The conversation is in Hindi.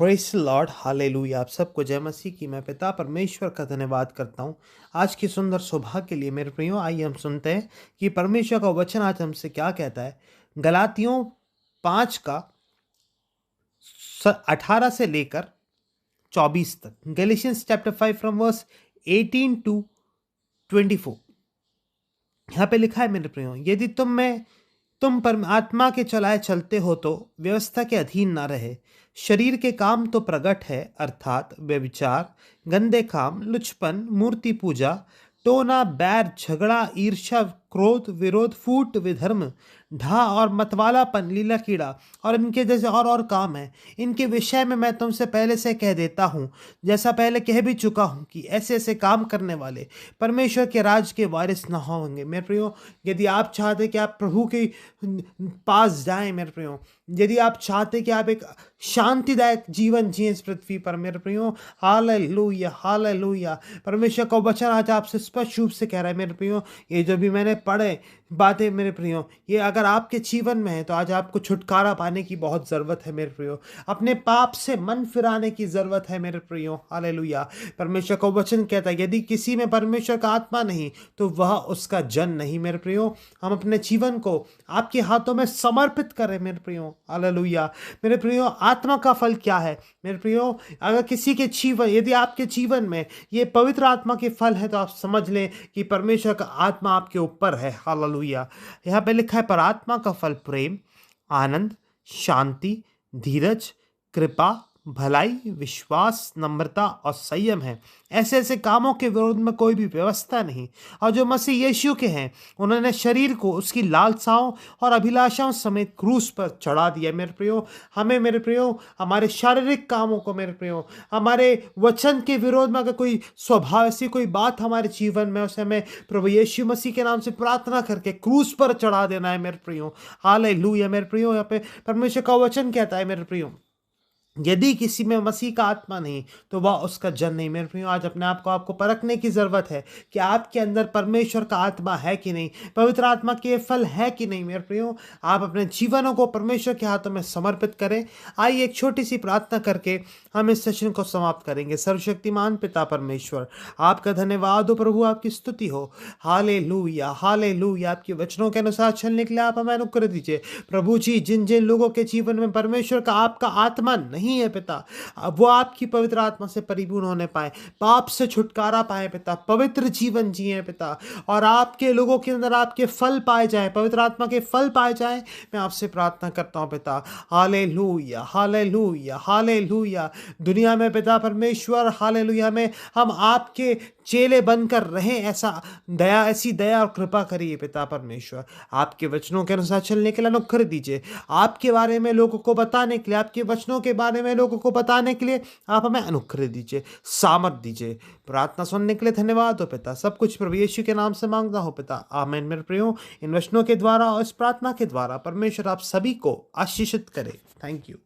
Praise the Lord, hallelujah. आप सबको जय मसीह की। मैं पिता परमेश्वर का धन्यवाद करता हूँ आज की सुंदर सुबह के लिए। मेरे प्रियो, आइए हम सुनते हैं कि परमेश्वर का वचन आज हमसे क्या कहता है। गलातियों 5 का 18 से लेकर 24 तक। Galatians chapter 5 from verse 18 to 24। यहाँ पे लिखा है मेरे प्रियो, यदि तुम पर आत्मा के चलाए चलते हो तो व्यवस्था के अधीन ना रहे। शरीर के काम तो प्रकट है, अर्थात व्यभिचार, गंदे काम, लुचपन, मूर्ति पूजा, टोना, बैर, झगड़ा, ईर्ष्या, क्रोध, विरोध, फूट, विधर्म, ढा और मतवालापन, लीला कीड़ा और इनके जैसे और काम है। इनके विषय में मैं तुमसे पहले से कह देता हूँ, जैसा पहले कह भी चुका हूँ, कि ऐसे ऐसे काम करने वाले परमेश्वर के राज के वारिस न होंगे। मेरे प्रियो, यदि आप चाहते कि आप प्रभु के पास जाएं, मेरे प्रियो, यदि आप चाहते कि आप एक शांतिदायक जीवन जिए इस पृथ्वी पर, मेरे प्रियो, हालेलुया हालेलुया, परमेश्वर का वचन आज आपसे स्पष्ट रूप से कह रहा है मेरे प्रियो, ये जो भी मैंने पढ़े बातें मेरे प्रियो, ये अगर आपके जीवन में है तो आज आपको छुटकारा पाने की बहुत ज़रूरत है मेरे प्रियो। अपने पाप से मन फिराने की ज़रूरत है मेरे प्रियो, हालेलुया। परमेश्वर का वचन कहता है, यदि किसी में परमेश्वर का आत्मा नहीं तो वह उसका जन नहीं। मेरे प्रियो, हम अपने जीवन को आपके हाथों में समर्पित करें मेरे प्रियो, हालेलुया। मेरे प्रियो, आत्मा का फल क्या है मेरे प्रियो? अगर किसी के जीवन, यदि आपके जीवन में ये पवित्र आत्मा के फल है तो आप समझ लें कि परमेश्वर का आत्मा आपके ऊपर है, हालेलुया। यहाँ पे लिखा है, पर आत्मा का फल प्रेम, आनंद, शांति, धीरज, कृपा, भलाई, विश्वास, नम्रता और संयम है। ऐसे ऐसे कामों के विरोध में कोई भी व्यवस्था नहीं। और जो मसीह यीशु के हैं, उन्होंने शरीर को उसकी लालसाओं और अभिलाषाओं समेत क्रूस पर चढ़ा दिया। मेरे प्रियो, हमें मेरे प्रियो, हमारे शारीरिक कामों को मेरे प्रियो, हमारे वचन के विरोध में अगर कोई स्वभाव ऐसी कोई बात हमारे जीवन में, उसे हमें प्रभु यीशु मसीह के नाम से प्रार्थना करके क्रूस पर चढ़ा देना है मेरे प्रियो, हालेलुया। मेरे प्रियो, यहाँ पे परमेश्वर का वचन कहता है मेरे प्रियो, यदि किसी में मसीह का आत्मा नहीं तो वह उसका जन नहीं। मेरे प्रियो, आज अपने आप को आपको परखने की ज़रूरत है कि आपके अंदर परमेश्वर का आत्मा है कि नहीं, पवित्र आत्मा के फल है कि नहीं। मेरे प्रियो, आप अपने जीवनों को परमेश्वर के हाथों में समर्पित करें। आइए एक छोटी सी प्रार्थना करके हम इस सेशन को समाप्त करेंगे। सर्वशक्तिमान पिता परमेश्वर, आपका धन्यवाद हो प्रभु, आपकी स्तुति हो, हालेलुया हालेलुया। आपके वचनों के अनुसार चलने के लिए आप हमें अनुग्रह दीजिए प्रभु जी। जिन जिन लोगों के जीवन में परमेश्वर का आपका आत्मा नहीं है पिता, अब वो आपकी पवित्र आत्मा से परिपूर्ण होने पाए, पाप से छुटकारा पाए पिता, पवित्र जीवन जिए पिता, और आपके लोगों के अंदर आपके फल पाए जाए, पवित्र आत्मा के फल पाए जाए। मैं आपसे प्रार्थना करता हूं पिता, हालेलुया हालेलुया हालेलुया। दुनिया में पिता परमेश्वर, हालेलुया, में हम आपके चेले बनकर रहें, ऐसी दया और कृपा करिए पिता परमेश्वर। आपके वचनों के अनुसार चलने के लिए अनुग्रह दीजिए। आपके बारे में लोगों को बताने के लिए, आपके वचनों के बारे में लोगों को बताने के लिए आप हमें अनुग्रह दीजिए, सामर्थ दीजिए। प्रार्थना सुनने के लिए धन्यवाद हो पिता। सब कुछ प्रभु यीशु के नाम से मांगता हो पिता, आमीन। मेरे प्रियो, इन वचनों के द्वारा और इस प्रार्थना के द्वारा परमेश्वर आप सभी को आशीषित करे। Thank you.